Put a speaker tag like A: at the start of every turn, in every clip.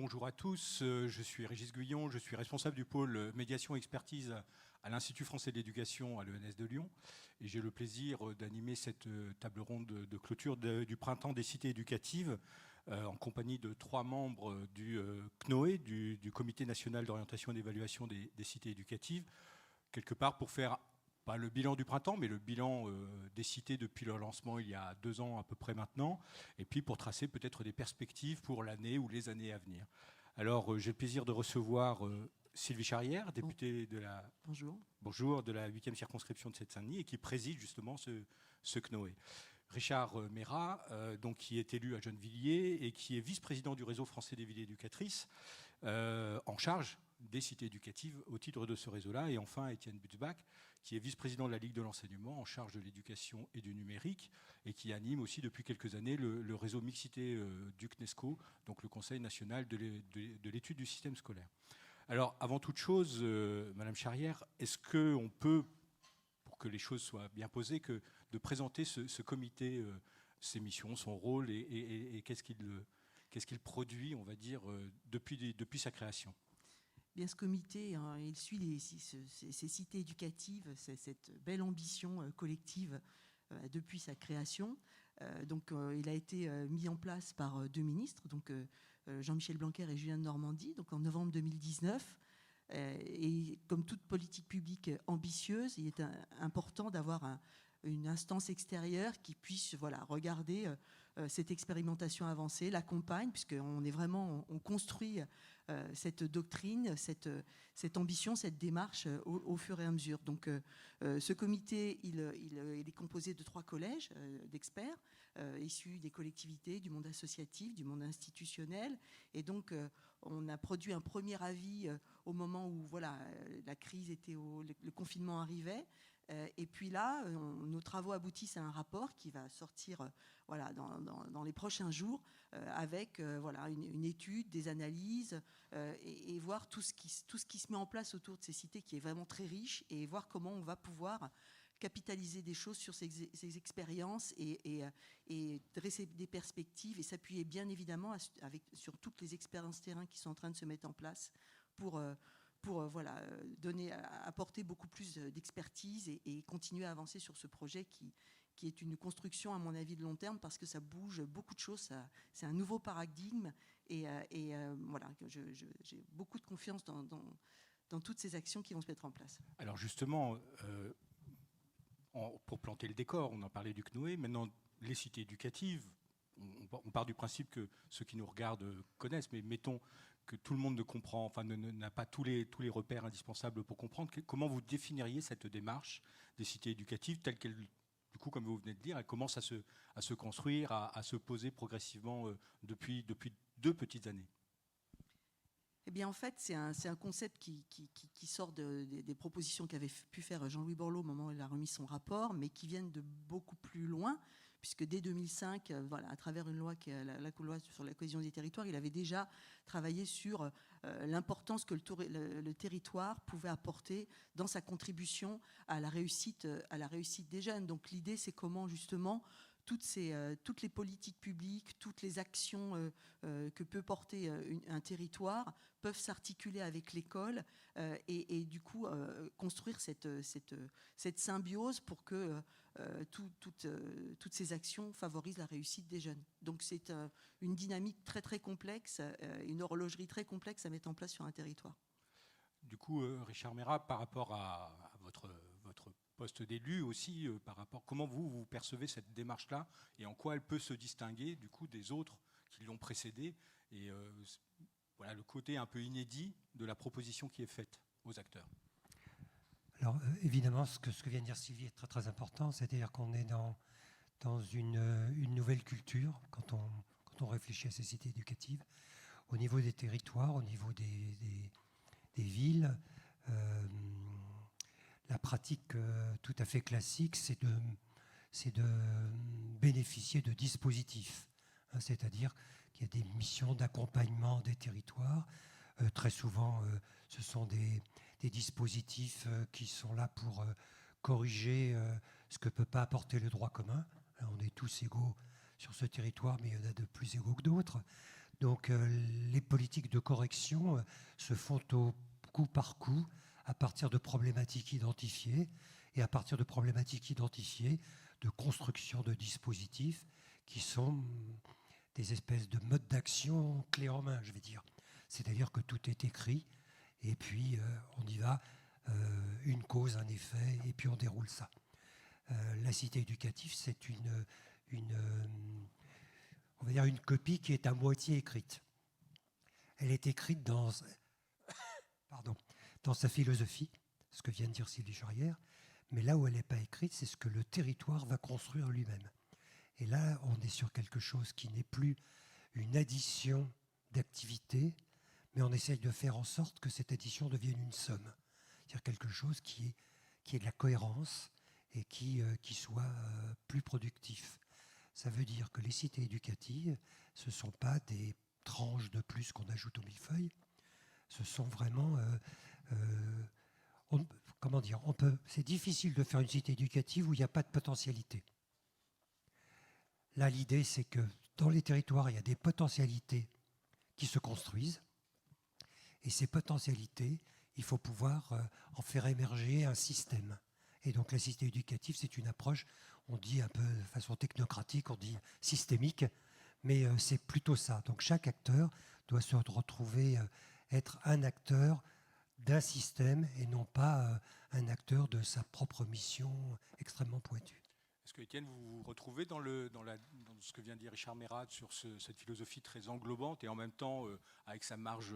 A: bonjour à tous, je suis Régis Guyon, je suis responsable du pôle médiation et expertise à l'Institut français d'éducation à l'ENS de Lyon et j'ai le plaisir d'animer cette table ronde de clôture du printemps des cités éducatives en compagnie de 3 membres du CNOE, du Comité national d'orientation et d'évaluation des cités éducatives, quelque part pour faire pas le bilan du printemps, mais le bilan des cités depuis leur lancement il y a 2 ans à peu près maintenant, et puis pour tracer peut-être des perspectives pour l'année ou les années à venir. Alors j'ai le plaisir de recevoir Sylvie Charrière, députée de la, bonjour, de la 8e circonscription de Seine-Saint-Denis et qui préside justement ce CNOE. Richard Meyrat, donc, qui est élu à Gennevilliers et qui est vice-président du réseau français des villes éducatrices, en charge des cités éducatives au titre de ce réseau-là. Et enfin, Étienne Butzbach, qui est vice-président de la Ligue de l'enseignement, en charge de l'éducation et du numérique, et qui anime aussi depuis quelques années le réseau mixité du CNESCO, donc le Conseil national de l'étude du système scolaire. Alors, avant toute chose, Madame Charrière, est-ce qu'on peut, pour que les choses soient bien posées, de présenter ce comité, ses missions, son rôle et qu'est-ce qu'il produit, on va dire, depuis sa création?
B: Bien, ce comité, hein, il suit ces cités éducatives, cette belle ambition collective depuis sa création. Donc, il a été mis en place par 2 ministres, donc Jean-Michel Blanquer et Julien Denormandie, donc en novembre 2019. Et comme toute politique publique ambitieuse, il est important d'avoir une instance extérieure qui puisse regarder cette expérimentation avancée, l'accompagne, on construit cette doctrine, cette ambition, cette démarche au fur et à mesure. Donc ce comité, il est composé de 3 collèges d'experts issus des collectivités, du monde associatif, du monde institutionnel. Et donc on a produit un premier avis au moment où la crise était, le confinement arrivait. Et puis là, nos travaux aboutissent à un rapport qui va sortir dans les prochains jours avec une étude, des analyses et voir tout ce qui se met en place autour de ces cités qui est vraiment très riche et voir comment on va pouvoir capitaliser des choses sur ces expériences et dresser des perspectives et s'appuyer bien évidemment sur toutes les expériences terrain qui sont en train de se mettre en place pour apporter beaucoup plus d'expertise et continuer à avancer sur ce projet qui est une construction, à mon avis, de long terme parce que ça bouge beaucoup de choses. C'est un nouveau paradigme et j'ai beaucoup de confiance dans toutes ces actions qui vont se mettre en place.
A: Alors justement, pour planter le décor, on en parlait du CNOE, maintenant les cités éducatives, on part du principe que ceux qui nous regardent connaissent, mais mettons que tout le monde ne comprend, enfin n'a pas tous les repères indispensables pour comprendre. Comment vous définiriez cette démarche des cités éducatives telle qu'elle, du coup, comme vous venez de dire, elle commence à se construire, à se poser progressivement depuis 2 petites années?
B: Eh bien, en fait, c'est un concept qui sort des propositions qu'avait pu faire Jean-Louis Borloo au moment où il a remis son rapport, mais qui viennent de beaucoup plus loin, puisque dès 2005, à travers une loi qui est la loi sur la cohésion des territoires, il avait déjà travaillé sur l'importance que le territoire pouvait apporter dans sa contribution à la réussite des jeunes. Donc l'idée, c'est comment justement toutes les politiques publiques, toutes les actions que peut porter un territoire peuvent s'articuler avec l'école et du coup construire cette symbiose pour que toutes ces actions favorisent la réussite des jeunes. Donc c'est une dynamique très très complexe, une horlogerie très complexe à mettre en place sur un territoire.
A: Du coup, Richard Meyrat, par rapport à votre poste d'élu aussi, par rapport, comment vous percevez cette démarche-là et en quoi elle peut se distinguer du coup des autres qui l'ont précédée et le côté un peu inédit de la proposition qui est faite aux acteurs.
C: Alors évidemment, ce que vient de dire Sylvie est très très important, c'est-à-dire qu'on est dans une nouvelle culture quand on réfléchit à ces cités éducatives, au niveau des territoires, au niveau des villes. La pratique tout à fait classique, c'est de bénéficier de dispositifs, hein, c'est-à-dire qu'il y a des missions d'accompagnement des territoires. Très souvent, ce sont des dispositifs qui sont là pour corriger ce que ne peut pas apporter le droit commun. On est tous égaux sur ce territoire, mais il y en a de plus égaux que d'autres. Donc les politiques de correction se font au coup par coup à partir de problématiques identifiées et à partir de problématiques identifiées de construction de dispositifs qui sont des espèces de modes d'action clés en main, je vais dire. C'est-à-dire que tout est écrit et puis on y va, une cause, un effet, et puis on déroule ça. La cité éducative, c'est on va dire une copie qui est à moitié écrite. Elle est écrite dans sa philosophie, ce que vient de dire Sylvie Charrière, mais là où elle n'est pas écrite, c'est ce que le territoire va construire lui-même. Et là, on est sur quelque chose qui n'est plus une addition d'activités, mais on essaye de faire en sorte que cette addition devienne une somme. C'est-à-dire quelque chose qui est de la cohérence et qui soit plus productif. Ça veut dire que les cités éducatives, ce ne sont pas des tranches de plus qu'on ajoute au millefeuille. Ce sont vraiment... c'est difficile de faire une cité éducative où il n'y a pas de potentialité. Là, l'idée, c'est que dans les territoires, il y a des potentialités qui se construisent. Et ces potentialités, il faut pouvoir en faire émerger un système. Et donc la cité éducative, c'est une approche, on dit un peu de façon technocratique, on dit systémique, mais c'est plutôt ça. Donc chaque acteur doit se retrouver être un acteur d'un système et non pas un acteur de sa propre mission extrêmement pointue.
A: Est-ce que, Étienne, vous vous retrouvez dans ce que vient de dire Richard Meyrad sur cette philosophie très englobante et en même temps avec sa marge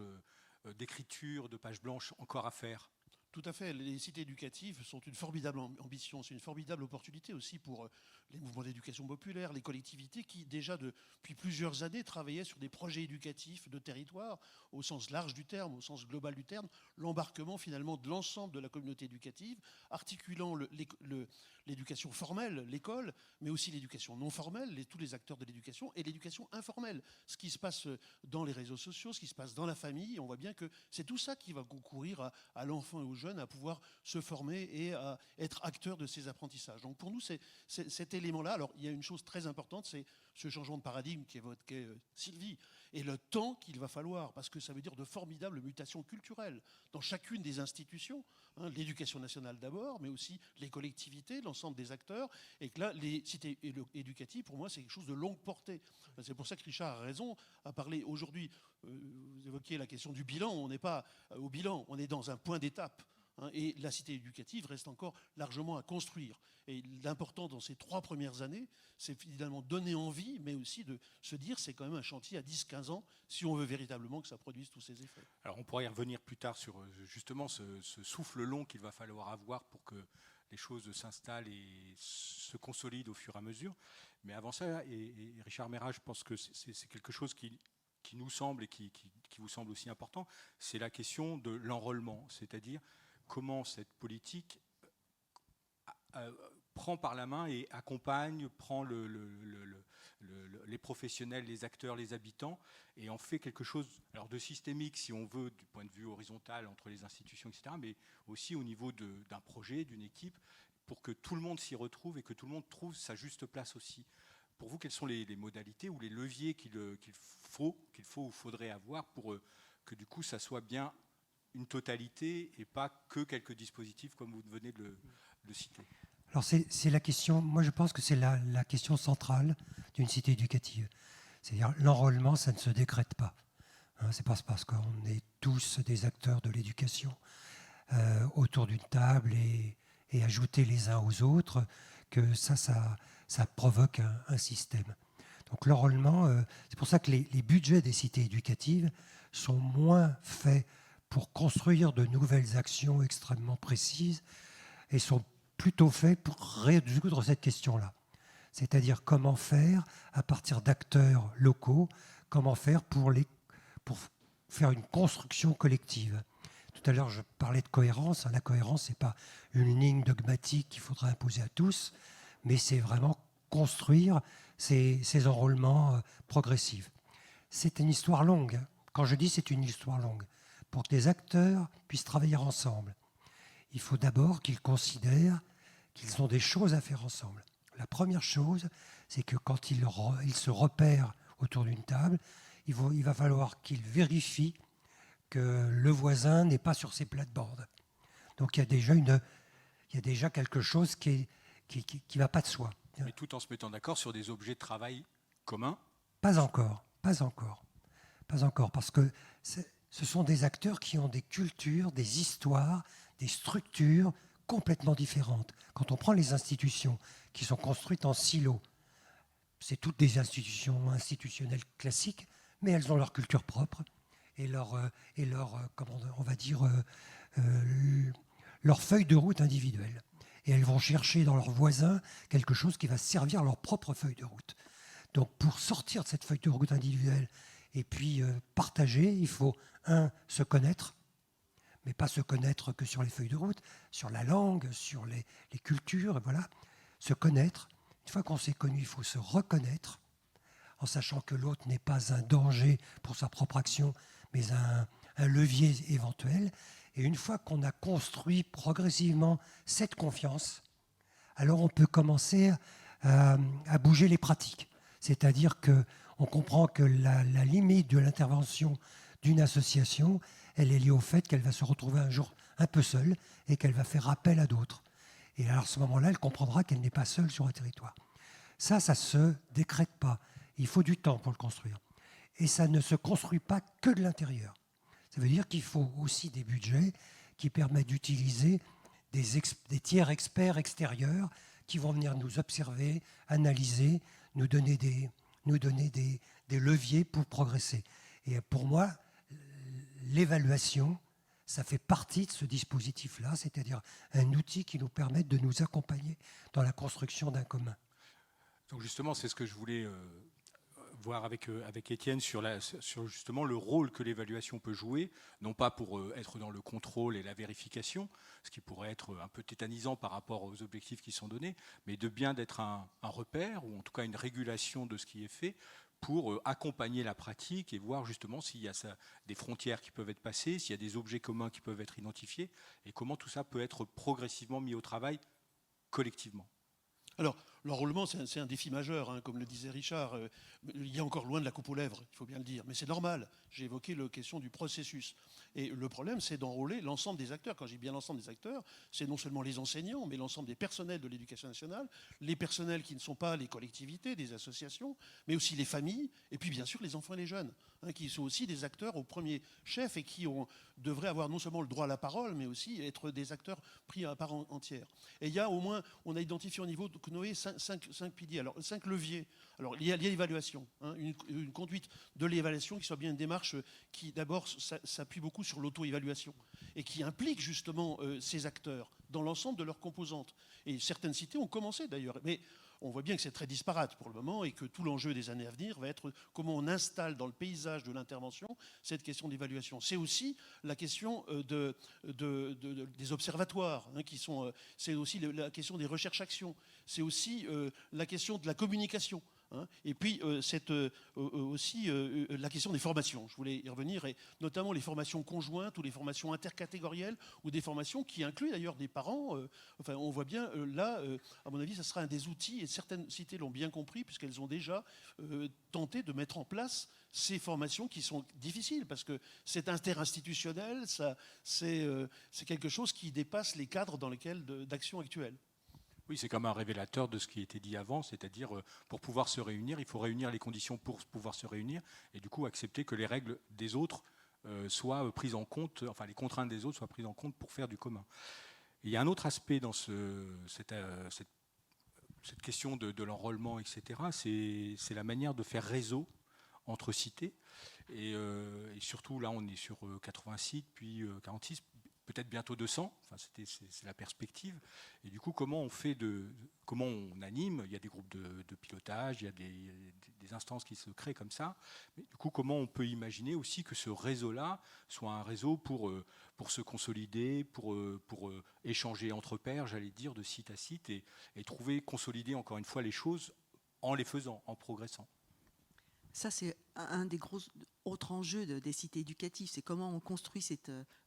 A: d'écriture, de pages blanches encore à faire?
D: Tout à fait. Les cités éducatives sont une formidable ambition. C'est une formidable opportunité aussi pour les mouvements d'éducation populaire, les collectivités qui, déjà depuis plusieurs années, travaillaient sur des projets éducatifs de territoire, au sens large du terme, au sens global du terme, l'embarquement finalement de l'ensemble de la communauté éducative, articulant l'éducation formelle, l'école, mais aussi l'éducation non formelle, tous les acteurs de l'éducation, et l'éducation informelle. Ce qui se passe dans les réseaux sociaux, ce qui se passe dans la famille, on voit bien que c'est tout ça qui va concourir à l'enfant et aux jeunes à pouvoir se former et à être acteur de ces apprentissages. Donc pour nous, c'est cet élément-là. Alors il y a une chose très importante, c'est ce changement de paradigme qu'évoquait Sylvie, et le temps qu'il va falloir, parce que ça veut dire de formidables mutations culturelles dans chacune des institutions, l'éducation nationale d'abord, mais aussi les collectivités, l'ensemble des acteurs, et que là, les cités éducatives, pour moi, c'est quelque chose de longue portée. C'est pour ça que Richard a raison à parler aujourd'hui. Vous évoquiez la question du bilan, on n'est pas au bilan, on est dans un point d'étape. Et la cité éducative reste encore largement à construire. Et l'important dans ces 3 premières années, c'est finalement donner envie, mais aussi de se dire c'est quand même un chantier à 10-15 ans si on veut véritablement que ça produise tous ces effets.
A: Alors on pourrait y revenir plus tard sur justement ce souffle long qu'il va falloir avoir pour que les choses s'installent et se consolident au fur et à mesure. Mais avant ça, et Richard Meyrad, je pense que c'est quelque chose qui nous semble et qui vous semble aussi important, c'est la question de l'enrôlement, c'est-à-dire comment cette politique prend par la main et accompagne, prend les professionnels, les acteurs, les habitants, et en fait quelque chose alors de systémique, si on veut, du point de vue horizontal entre les institutions, etc., mais aussi au niveau d'un projet, d'une équipe, pour que tout le monde s'y retrouve et que tout le monde trouve sa juste place aussi. Pour vous, quelles sont les modalités ou les leviers qu'il faut ou faudrait avoir pour que du coup ça soit bien une totalité et pas que quelques dispositifs comme vous venez de le citer?
C: Alors c'est la question, moi je pense que c'est la question centrale d'une cité éducative. C'est-à-dire l'enrôlement, ça ne se décrète pas. C'est pas parce qu'on est tous des acteurs de l'éducation autour d'une table et ajoutés les uns aux autres que ça provoque un système. Donc l'enrôlement, c'est pour ça que les budgets des cités éducatives sont moins faits pour construire de nouvelles actions extrêmement précises et sont plutôt faits pour résoudre cette question-là. C'est-à-dire comment faire à partir d'acteurs locaux, comment faire pour faire une construction collective. Tout à l'heure, je parlais de cohérence. La cohérence, ce n'est pas une ligne dogmatique qu'il faudra imposer à tous, mais c'est vraiment construire ces enrôlements progressifs. C'est une histoire longue. Quand je dis c'est une histoire longue, pour que les acteurs puissent travailler ensemble, il faut d'abord qu'ils considèrent qu'ils ont des choses à faire ensemble. La première chose, c'est que quand ils se repèrent autour d'une table, il va falloir qu'il vérifie que le voisin n'est pas sur ses plates-bandes. Donc il y a déjà quelque chose qui va pas de soi.
A: Mais tout en se mettant d'accord sur des objets de travail communs.
C: Pas encore, parce que ce sont des acteurs qui ont des cultures, des histoires, des structures complètement différentes. Quand on prend les institutions qui sont construites en silos, c'est toutes des institutions institutionnelles classiques, mais elles ont leur culture propre et comment on va dire, leur feuille de route individuelle. Et elles vont chercher dans leurs voisins quelque chose qui va servir leur propre feuille de route. Donc pour sortir de cette feuille de route individuelle et puis partager, il faut, se connaître, mais pas se connaître que sur les feuilles de route, sur la langue, sur les cultures, voilà. Se connaître. Une fois qu'on s'est connu, il faut se reconnaître, en sachant que l'autre n'est pas un danger pour sa propre action, mais un levier éventuel. Et une fois qu'on a construit progressivement cette confiance, alors on peut commencer à bouger les pratiques. C'est-à-dire qu'on comprend que la limite de l'intervention d'une association, elle est liée au fait qu'elle va se retrouver un jour un peu seule et qu'elle va faire appel à d'autres. Et alors à ce moment-là, elle comprendra qu'elle n'est pas seule sur un territoire. Ça ne se décrète pas. Il faut du temps pour le construire. Et ça ne se construit pas que de l'intérieur. Ça veut dire qu'il faut aussi des budgets qui permettent d'utiliser des tiers experts extérieurs qui vont venir nous observer, analyser, nous donner des leviers pour progresser. Et pour moi, l'évaluation, ça fait partie de ce dispositif-là, c'est-à-dire un outil qui nous permet de nous accompagner dans la construction d'un commun.
A: Donc justement, c'est ce que je voulais voir avec Étienne sur justement le rôle que l'évaluation peut jouer, non pas pour être dans le contrôle et la vérification, ce qui pourrait être un peu tétanisant par rapport aux objectifs qui sont donnés, mais de bien d'être un repère, ou en tout cas une régulation de ce qui est fait, pour accompagner la pratique et voir justement s'il y a des frontières qui peuvent être passées, s'il y a des objets communs qui peuvent être identifiés, et comment tout ça peut être progressivement mis au travail collectivement.
D: Alors, l'enrôlement, c'est un défi majeur, hein, comme le disait Richard. Il y a encore loin de la coupe aux lèvres, il faut bien le dire. Mais c'est normal. J'ai évoqué la question du processus. Et le problème, c'est d'enrôler l'ensemble des acteurs. Quand je dis bien l'ensemble des acteurs, c'est non seulement les enseignants, mais l'ensemble des personnels de l'éducation nationale, les personnels qui ne sont pas les collectivités, des associations, mais aussi les familles, et puis bien sûr les enfants et les jeunes, hein, qui sont aussi des acteurs au premier chef et qui devraient avoir non seulement le droit à la parole, mais aussi être des acteurs pris à part entière. Et il y a au moins, on a identifié au niveau de CNOE 5 piliers, alors 5 leviers. Alors il y a l'évaluation, hein, une conduite de l'évaluation qui soit bien une démarche qui d'abord s'appuie beaucoup sur l'auto-évaluation et qui implique justement ces acteurs dans l'ensemble de leurs composantes. Et certaines cités ont commencé d'ailleurs, mais on voit bien que c'est très disparate pour le moment et que tout l'enjeu des années à venir va être comment on installe dans le paysage de l'intervention cette question d'évaluation. C'est aussi la question des observatoires, hein, c'est aussi la question des recherches-actions, c'est aussi la question de la communication. Hein, et puis aussi la question des formations, je voulais y revenir, et notamment les formations conjointes ou les formations intercatégorielles ou des formations qui incluent d'ailleurs des parents. Enfin, on voit bien là, à mon avis, ça sera un des outils, et certaines cités l'ont bien compris puisqu'elles ont déjà tenté de mettre en place ces formations qui sont difficiles parce que c'est interinstitutionnel, c'est quelque chose qui dépasse les cadres dans lesquels d'action actuelle.
A: Oui, c'est comme un révélateur de ce qui était dit avant, c'est-à-dire pour pouvoir se réunir, il faut réunir les conditions pour pouvoir se réunir et du coup accepter que les règles des autres soient prises en compte, enfin les contraintes des autres soient prises en compte pour faire du commun. Et il y a un autre aspect dans cette question de l'enrôlement, etc., c'est la manière de faire réseau entre cités. Et surtout, là, on est sur 80 sites, puis 46, peut-être bientôt 200. Enfin, c'est la perspective. Et du coup, comment on anime? Il y a des groupes de pilotage, il y a des instances qui se créent comme ça. Mais du coup, comment on peut imaginer aussi que ce réseau-là soit un réseau pour se consolider, pour échanger entre pairs, j'allais dire, de site à site, et consolider encore une fois les choses en les faisant, en progressant.
B: Ça, c'est un des gros autres enjeux des cités éducatives. C'est comment on construit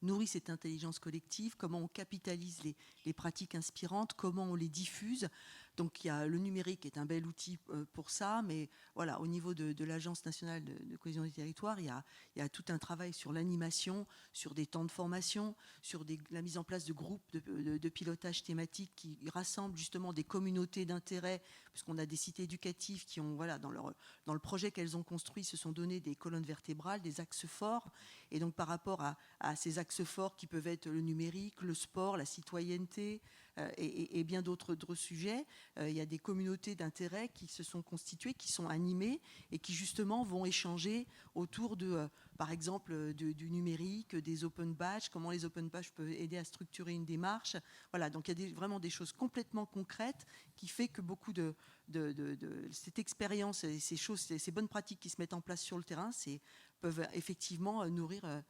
B: nourrit cette intelligence collective, comment on capitalise les pratiques inspirantes, comment on les diffuse, Donc il y a le numérique qui est un bel outil pour ça, mais voilà, au niveau de l'Agence nationale de cohésion des territoires, il y a tout un travail sur l'animation, sur des temps de formation, sur la mise en place de groupes de pilotage thématique qui rassemblent justement des communautés d'intérêt, puisqu'on a des cités éducatives qui ont, voilà, dans le projet qu'elles ont construit, se sont donné des colonnes vertébrales, des axes forts. Et donc par rapport à ces axes forts qui peuvent être le numérique, le sport, la citoyenneté et bien d'autres sujets, il y a des communautés d'intérêt qui se sont constituées, qui sont animées et qui justement vont échanger autour de, par exemple, du numérique, des open badges, comment les open badges peuvent aider à structurer une démarche. Voilà, donc il y a vraiment des choses complètement concrètes qui fait que beaucoup de cette expérience et ces choses, ces bonnes pratiques qui se mettent en place sur le terrain, peuvent effectivement nourrir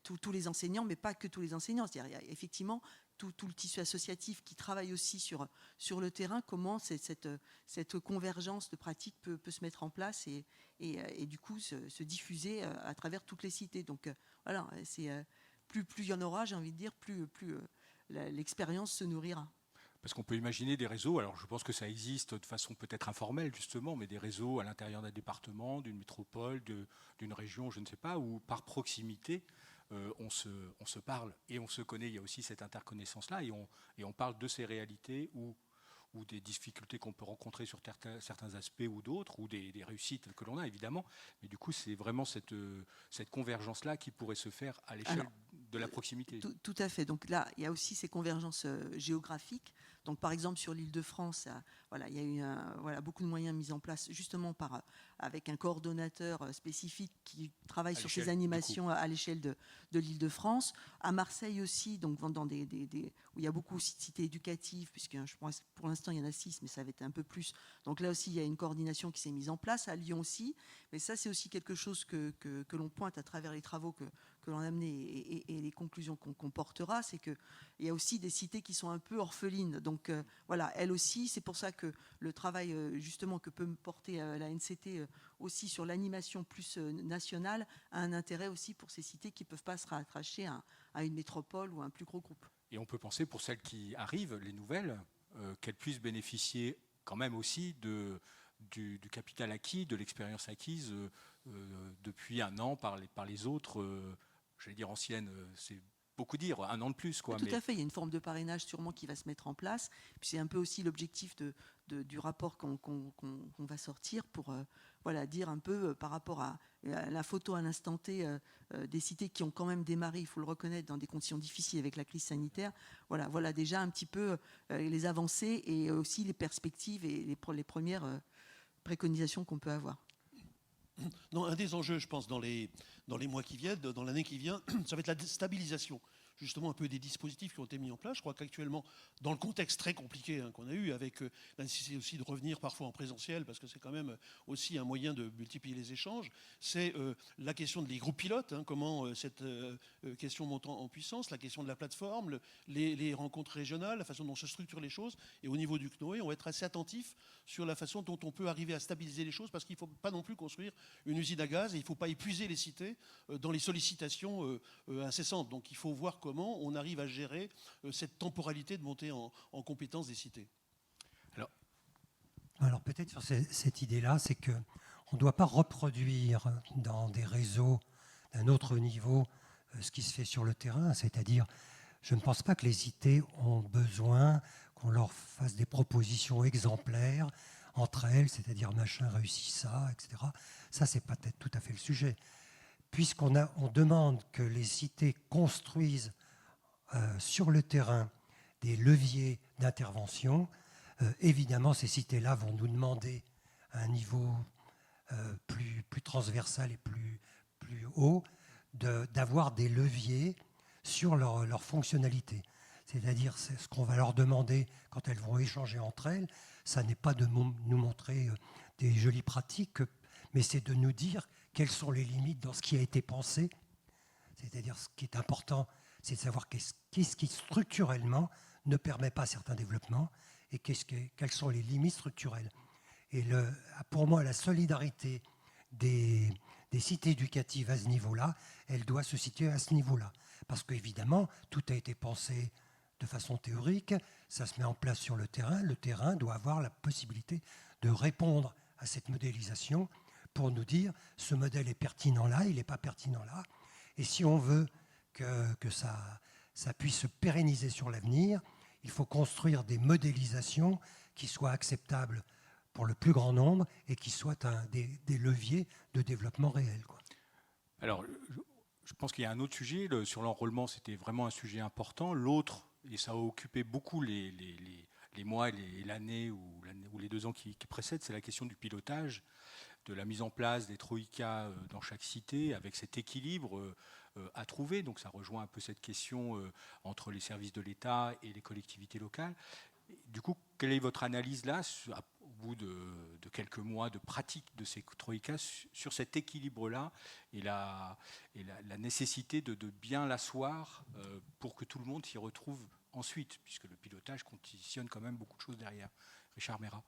B: tous les enseignants, mais pas que tous les enseignants. C'est-à-dire, il y a effectivement tout le tissu associatif qui travaille aussi sur le terrain, comment cette convergence de pratiques peut se mettre en place et du coup se diffuser à travers toutes les cités. Donc voilà, plus il y en aura, j'ai envie de dire, plus l'expérience se nourrira.
A: Parce qu'on peut imaginer des réseaux, alors je pense que ça existe de façon peut-être informelle justement, mais des réseaux à l'intérieur d'un département, d'une métropole, d'une région, je ne sais pas, où par proximité, on se parle et on se connaît. Il y a aussi cette interconnaissance-là et on parle de ces réalités ou des difficultés qu'on peut rencontrer sur certains aspects ou d'autres, ou des réussites que l'on a évidemment. Mais du coup, c'est vraiment cette convergence-là qui pourrait se faire à l'échelle de la proximité.
B: Tout à fait. Donc là, il y a aussi ces convergences géographiques. Donc par exemple, sur l'Île-de-France, voilà, il y a eu beaucoup de moyens mis en place justement avec un coordonnateur spécifique qui travaille sur ces animations à l'échelle de l'Île-de-France. À Marseille aussi, donc dans où il y a beaucoup aussi de cités éducatives, puisque je pense pour l'instant il y en a 6, mais ça va être un peu plus. Donc là aussi, il y a une coordination qui s'est mise en place, à Lyon aussi. Mais ça, c'est aussi quelque chose que l'on pointe à travers les travaux que l'on a menés et les conclusions qu'on portera, c'est qu'il y a aussi des cités qui sont un peu orphelines. Donc voilà, elles aussi, c'est pour ça que le travail justement que peut porter la NCT aussi sur l'animation plus nationale a un intérêt aussi pour ces cités qui ne peuvent pas se rattacher à une métropole ou à un plus gros groupe.
A: Et on peut penser pour celles qui arrivent, les nouvelles, qu'elles puissent bénéficier quand même aussi du capital acquis, de l'expérience acquise depuis un an par les autres, j'allais dire anciennes, c'est beaucoup dire, un an de plus.
B: Tout à fait, il y a une forme de parrainage sûrement qui va se mettre en place. Puis c'est un peu aussi l'objectif du rapport qu'on va sortir pour dire un peu par rapport à la photo à l'instant T des cités qui ont quand même démarré, il faut le reconnaître, dans des conditions difficiles avec la crise sanitaire. Voilà déjà un petit peu les avancées et aussi les perspectives et les premières préconisations qu'on peut avoir.
D: Non, un des enjeux, je pense, dans les mois qui viennent, dans l'année qui vient, ça va être la stabilisation, justement, un peu des dispositifs qui ont été mis en place. Je crois qu'actuellement, dans le contexte très compliqué qu'on a eu, avec la nécessité aussi de revenir parfois en présentiel, parce que c'est quand même aussi un moyen de multiplier les échanges, c'est la question des groupes pilotes, comment cette question monte en puissance, la question de la plateforme, les rencontres régionales, la façon dont se structurent les choses. Et au niveau du CNOE, on va être assez attentif sur la façon dont on peut arriver à stabiliser les choses, parce qu'il ne faut pas non plus construire une usine à gaz et il ne faut pas épuiser les cités dans les sollicitations incessantes. Donc il faut voir comment on arrive à gérer cette temporalité de montée en compétence des cités.
C: Alors peut-être sur cette idée-là, c'est qu'on ne doit pas reproduire dans des réseaux d'un autre niveau ce qui se fait sur le terrain, c'est-à-dire je ne pense pas que les cités ont besoin qu'on leur fasse des propositions exemplaires entre elles, c'est-à-dire machin réussit ça, etc. Ça, c'est peut-être tout à fait le sujet. Puisqu'on demande que les cités construisent sur le terrain des leviers d'intervention, évidemment, ces cités-là vont nous demander à un niveau plus transversal et plus haut d'avoir des leviers sur leur fonctionnalité. C'est-à-dire, ce qu'on va leur demander quand elles vont échanger entre elles, ça n'est pas de nous montrer des jolies pratiques, mais c'est de nous dire quelles sont les limites dans ce qui a été pensé. C'est-à-dire, ce qui est important, c'est de savoir qu'est-ce qui structurellement ne permet pas certains développements et quelles sont les limites structurelles. Et pour moi, la solidarité des cités éducatives à ce niveau-là, elle doit se situer à ce niveau-là. Parce qu'évidemment, tout a été pensé de façon théorique, ça se met en place sur le terrain. Le terrain doit avoir la possibilité de répondre à cette modélisation pour nous dire ce modèle est pertinent là, il n'est pas pertinent là. Et si on veut que ça puisse se pérenniser sur l'avenir, il faut construire des modélisations qui soient acceptables pour le plus grand nombre et qui soient des leviers de développement réel, quoi.
A: Alors, je pense qu'il y a un autre sujet. Sur l'enrôlement, c'était vraiment un sujet important. L'autre, et ça a occupé beaucoup les mois et l'année ou les 2 ans qui précèdent, c'est la question du pilotage, de la mise en place des troïkas dans chaque cité, avec cet équilibre à trouver. Donc ça rejoint un peu cette question entre les services de l'État et les collectivités locales. Du coup, quelle est votre analyse là, au bout de quelques mois de pratique de ces troïkas, sur cet équilibre-là et la nécessité de bien l'asseoir pour que tout le monde s'y retrouve ensuite, puisque le pilotage conditionne quand même beaucoup de choses derrière. Richard Meyrat.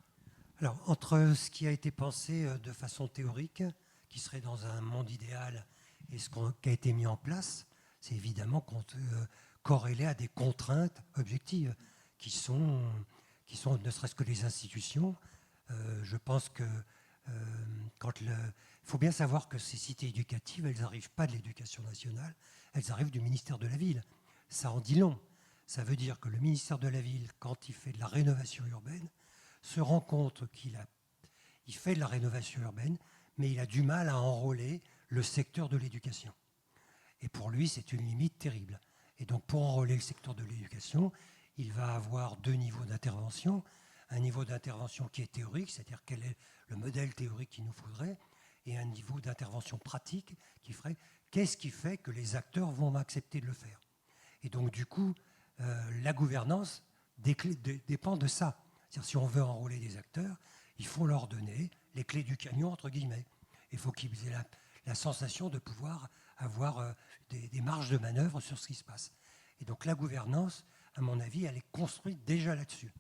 C: Alors, entre ce qui a été pensé de façon théorique, qui serait dans un monde idéal, et ce qui a été mis en place, c'est évidemment corrélé à des contraintes objectives qui sont ne serait-ce que les institutions. Je pense que il faut bien savoir que ces cités éducatives, elles n'arrivent pas de l'éducation nationale, elles arrivent du ministère de la Ville. Ça en dit long. Ça veut dire que le ministère de la Ville, quand il fait de la rénovation urbaine, se rend compte qu'il fait de la rénovation urbaine, mais il a du mal à enrôler le secteur de l'éducation. Et pour lui, c'est une limite terrible. Et donc, pour enrôler le secteur de l'éducation, il va avoir 2 niveaux d'intervention. Un niveau d'intervention qui est théorique, c'est-à-dire quel est le modèle théorique qu'il nous faudrait, et un niveau d'intervention pratique qui ferait qu'est-ce qui fait que les acteurs vont accepter de le faire. Et donc, du coup, la gouvernance dépend de ça. C'est-à-dire, si on veut enrôler des acteurs, il faut leur donner les clés du camion, entre guillemets. Il faut qu'ils aient la sensation de pouvoir avoir des marges de manœuvre sur ce qui se passe. Et donc la gouvernance, à mon avis, elle est construite déjà là-dessus.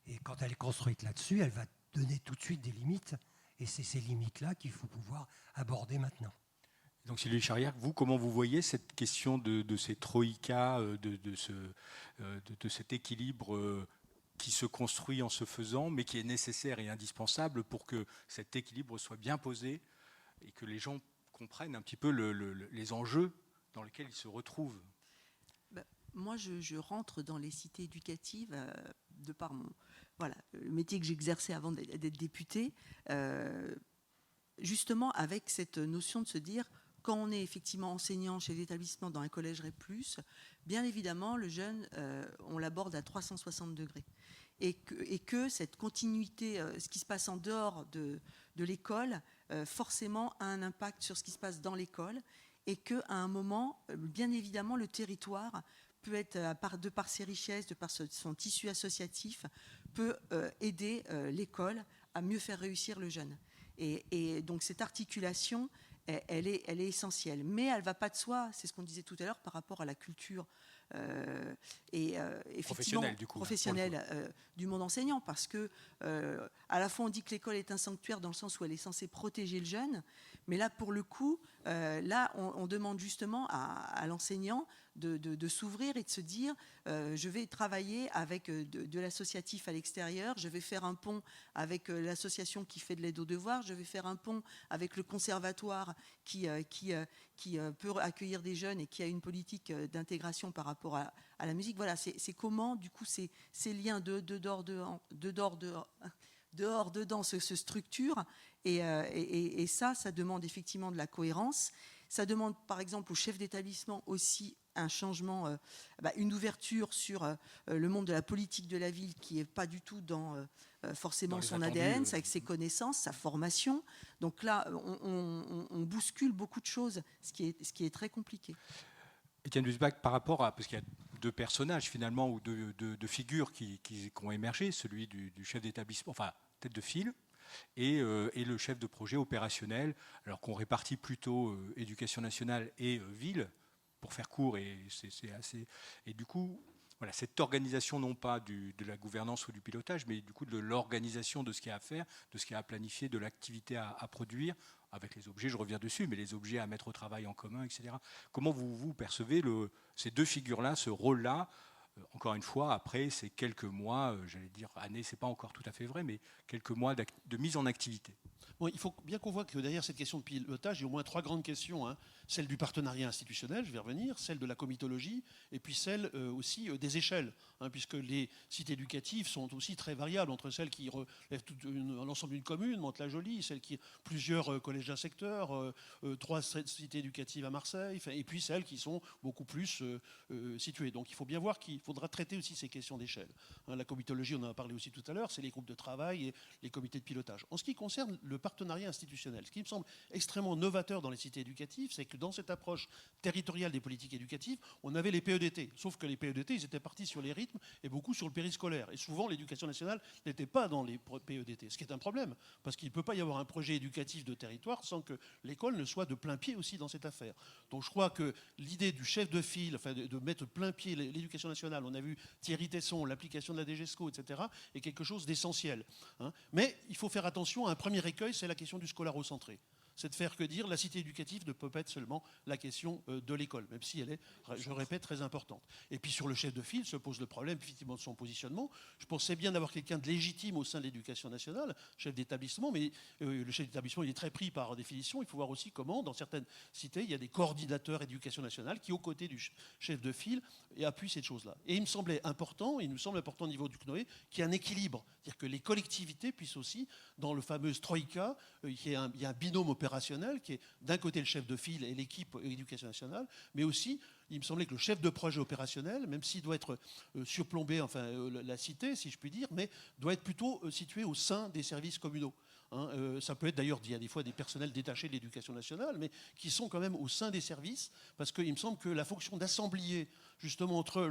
C: Et quand elle est construite là-dessus, elle va donner tout de suite des limites. Et c'est ces limites-là qu'il faut pouvoir aborder maintenant.
A: Donc Sylvie Charrière, vous, comment vous voyez cette question de ces troïkas, de cet équilibre qui se construit en se faisant, mais qui est nécessaire et indispensable pour que cet équilibre soit bien posé et que les gens comprennent un petit peu les enjeux dans lesquels ils se retrouvent?
B: Moi, je rentre dans les cités éducatives de par le métier que j'exerçais avant d'être députée, justement avec cette notion de se dire, quand on est effectivement enseignant chez l'établissement dans un collège REP+, bien évidemment, le jeune, on l'aborde à 360 degrés. Et que cette continuité, ce qui se passe en dehors de l'école, forcément a un impact sur ce qui se passe dans l'école, et qu'à un moment, bien évidemment, le territoire peut être, de par ses richesses, de par son tissu associatif, peut aider l'école à mieux faire réussir le jeune. Et donc cette articulation, elle est essentielle. Mais elle ne va pas de soi, c'est ce qu'on disait tout à l'heure, par rapport à la culture effectivement professionnelle du monde enseignant, parce que à la fois on dit que l'école est un sanctuaire dans le sens où elle est censée protéger le jeune, mais là pour le coup, on demande justement à l'enseignant de s'ouvrir et de se dire je vais travailler avec de l'associatif à l'extérieur, je vais faire un pont avec l'association qui fait de l'aide aux devoirs, je vais faire un pont avec le conservatoire qui peut accueillir des jeunes et qui a une politique d'intégration par rapport à la musique. Voilà, c'est comment du coup ces liens dehors, dedans se structurent, et ça demande effectivement de la cohérence. Ça demande par exemple au chef d'établissement aussi un changement, une ouverture sur le monde de la politique de la ville qui n'est pas du tout dans forcément son ADN, avec ses connaissances, sa formation. Donc là, on bouscule beaucoup de choses, ce qui est très compliqué.
A: Étienne Busbach, par rapport à... Parce qu'il y a 2 personnages finalement, ou 2 figures qui ont émergé, celui du chef d'établissement, enfin tête de file, et le chef de projet opérationnel, alors qu'on répartit plutôt éducation nationale et ville, pour faire court, et c'est assez... Et du coup, voilà, cette organisation, non pas de la gouvernance ou du pilotage, mais du coup de l'organisation de ce qu'il y a à faire, de ce qu'il y a à planifier, de l'activité à produire, avec les objets, je reviens dessus, mais les objets à mettre au travail en commun, etc. Comment vous percevez ces 2 figures-là, ce rôle-là, Encore une fois, après, c'est quelques mois, j'allais dire années, c'est pas encore tout à fait vrai, mais quelques mois de mise en activité.
D: Bon, il faut bien qu'on voit que derrière cette question de pilotage, il y a au moins 3 grandes questions, hein. Celle du partenariat institutionnel, je vais revenir, celle de la comitologie, et puis celle aussi des échelles, hein, puisque les cités éducatives sont aussi très variables entre celles qui relèvent l'ensemble d'une commune, Mantes-la-Jolie, celles qui plusieurs collèges d'un secteur, 3 cités éducatives à Marseille, et puis celles qui sont beaucoup plus situées. Donc il faut bien voir qu'il faudra traiter aussi ces questions d'échelle, hein. La comitologie, on en a parlé aussi tout à l'heure, c'est les groupes de travail et les comités de pilotage. En ce qui concerne le partenariat institutionnel, ce qui me semble extrêmement novateur dans les cités éducatives, c'est que dans cette approche territoriale des politiques éducatives, on avait les PEDT. Sauf que les PEDT, ils étaient partis sur les rythmes et beaucoup sur le périscolaire. Et souvent, l'éducation nationale n'était pas dans les PEDT, ce qui est un problème, parce qu'il ne peut pas y avoir un projet éducatif de territoire sans que l'école ne soit de plein pied aussi dans cette affaire. Donc je crois que l'idée du chef de file, enfin de mettre plein pied l'éducation nationale, on a vu Thierry Tesson, l'application de la DGESCO, etc., est quelque chose d'essentiel, hein. Mais il faut faire attention à un premier écueil, c'est la question du scolaro-centré. C'est de faire que dire, la cité éducative ne peut pas être seulement la question de l'école, même si elle est, je répète, très importante. Et puis sur le chef de file se pose le problème effectivement de son positionnement. Je pensais bien d'avoir quelqu'un de légitime au sein de l'éducation nationale, chef d'établissement, mais le chef d'établissement il est très pris par définition. Il faut voir aussi comment, dans certaines cités, il y a des coordinateurs éducation nationale qui, aux côtés du chef de file, appuient cette chose-là. Et il me semblait important, il nous semble important au niveau du CNOE, qu'il y ait un équilibre, c'est-à-dire que les collectivités puissent aussi, dans le fameux Troïka, il y a un binôme opérationnel qui est d'un côté le chef de file et l'équipe éducation nationale, mais aussi il me semblait que le chef de projet opérationnel, même s'il doit être surplombé, enfin la cité si je puis dire, mais doit être plutôt situé au sein des services communaux. Hein, ça peut être d'ailleurs, il y a des fois des personnels détachés de l'éducation nationale, mais qui sont quand même au sein des services, parce qu'il me semble que la fonction d'assemblier justement entre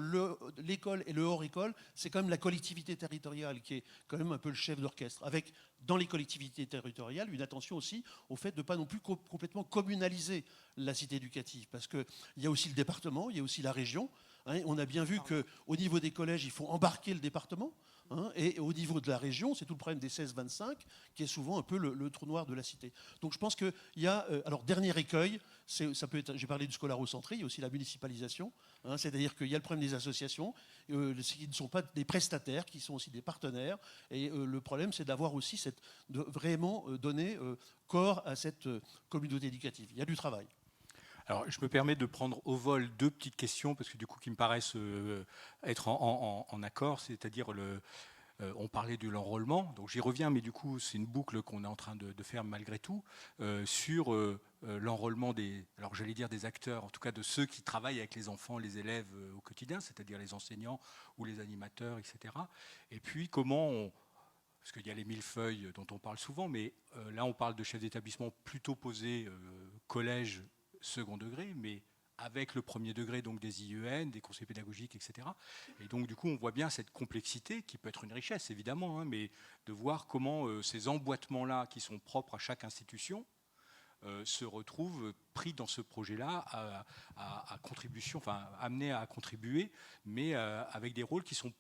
D: l'école et le hors-école, c'est quand même la collectivité territoriale qui est quand même un peu le chef d'orchestre, avec dans les collectivités territoriales une attention aussi au fait de ne pas non plus complètement communaliser la cité éducative, parce qu'il y a aussi le département, il y a aussi la région, hein. On a bien vu qu'au niveau des collèges, il faut embarquer le département. Hein, et au niveau de la région, c'est tout le problème des 16-25, qui est souvent un peu le trou noir de la cité. Donc je pense qu'il y a... alors, dernier écueil, ça peut être, j'ai parlé du scolaro-centré, il y a aussi la municipalisation. Hein, c'est-à-dire qu'il y a le problème des associations, qui ne sont pas des prestataires, qui sont aussi des partenaires. Et le problème, c'est d'avoir aussi de vraiment donner corps à cette communauté éducative. Il y a du travail.
A: Alors, je me permets de prendre au vol 2 petites questions, parce que du coup, qui me paraissent être en accord, c'est-à-dire on parlait de l'enrôlement, donc j'y reviens, mais du coup, c'est une boucle qu'on est en train de faire malgré tout, sur l'enrôlement alors j'allais dire des acteurs, en tout cas de ceux qui travaillent avec les enfants, les élèves au quotidien, c'est-à-dire les enseignants ou les animateurs, etc. Et puis, parce qu'il y a les millefeuilles dont on parle souvent, mais là, on parle de chefs d'établissement plutôt posés collège, second degré, mais avec le premier degré, donc des IEN, des conseils pédagogiques, etc. Et donc, du coup, on voit bien cette complexité, qui peut être une richesse, évidemment, hein, mais de voir comment ces emboîtements-là, qui sont propres à chaque institution, se retrouvent pris dans ce projet-là à contribution, enfin, amenés à contribuer, mais avec des rôles qui sont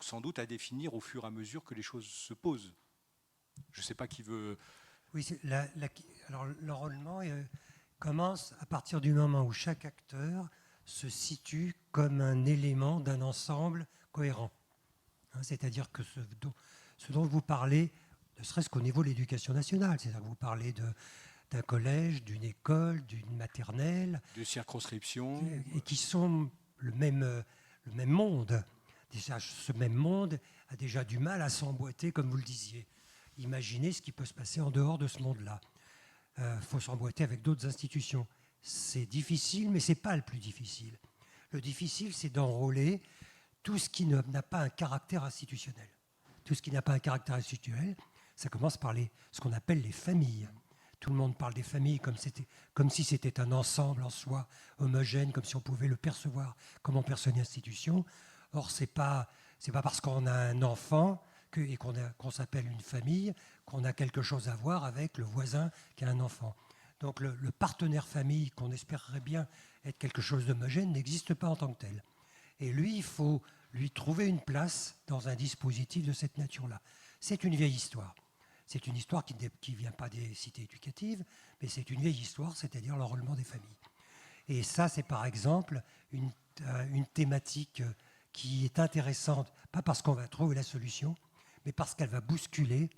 A: sans doute à définir au fur et à mesure que les choses se posent. Je ne sais pas qui veut...
C: Oui, alors l'enrôlement commence à partir du moment où chaque acteur se situe comme un élément d'un ensemble cohérent. Hein, c'est-à-dire que ce dont vous parlez, ne serait-ce qu'au niveau de l'éducation nationale, c'est-à-dire que vous parlez d'un collège, d'une école, d'une maternelle,
A: de circonscription,
C: et qui sont le même monde. Déjà, ce même monde a déjà du mal à s'emboîter, comme vous le disiez. Imaginez ce qui peut se passer en dehors de ce monde-là. Faut s'emboîter avec d'autres institutions. C'est difficile, mais ce n'est pas le plus difficile. Le difficile, c'est d'enrôler tout ce qui n'a pas un caractère institutionnel. Tout ce qui n'a pas un caractère institutionnel, ça commence par ce qu'on appelle les familles. Tout le monde parle des familles comme si c'était un ensemble en soi, homogène, comme si on pouvait le percevoir comme on perçoit une institution. Or, c'est pas parce qu'on a un enfant et qu'on s'appelle une famille qu'on a quelque chose à voir avec le voisin qui a un enfant. Donc le partenaire famille, qu'on espérerait bien être quelque chose d'homogène, n'existe pas en tant que tel. Et lui, il faut lui trouver une place dans un dispositif de cette nature-là. C'est une vieille histoire. C'est une histoire qui ne vient pas des cités éducatives, mais c'est une vieille histoire, c'est-à-dire l'enrôlement des familles. Et ça, c'est par exemple une thématique qui est intéressante, pas parce qu'on va trouver la solution, mais parce qu'elle va bousculer.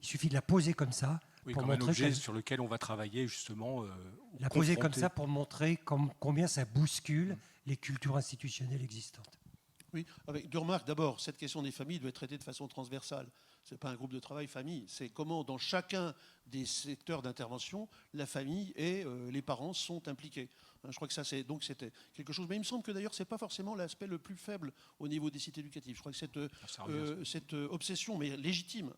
C: Il suffit de la poser comme ça.
A: Oui,
C: pour
A: comme un
C: montrer
A: objet
C: qu'elle-
A: sur lequel on va travailler justement.
C: La poser comme
A: confronter.
C: ça pour montrer combien ça bouscule les cultures institutionnelles existantes.
D: Oui, avec deux remarques. D'abord, cette question des familles doit être traitée de façon transversale. Ce n'est pas un groupe de travail famille, c'est comment dans chacun des secteurs d'intervention, la famille et les parents sont impliqués. Je crois que ça, c'était quelque chose. Mais il me semble que d'ailleurs, ce n'est pas forcément l'aspect le plus faible au niveau des sites éducatifs. Je crois que cette obsession, mais légitime,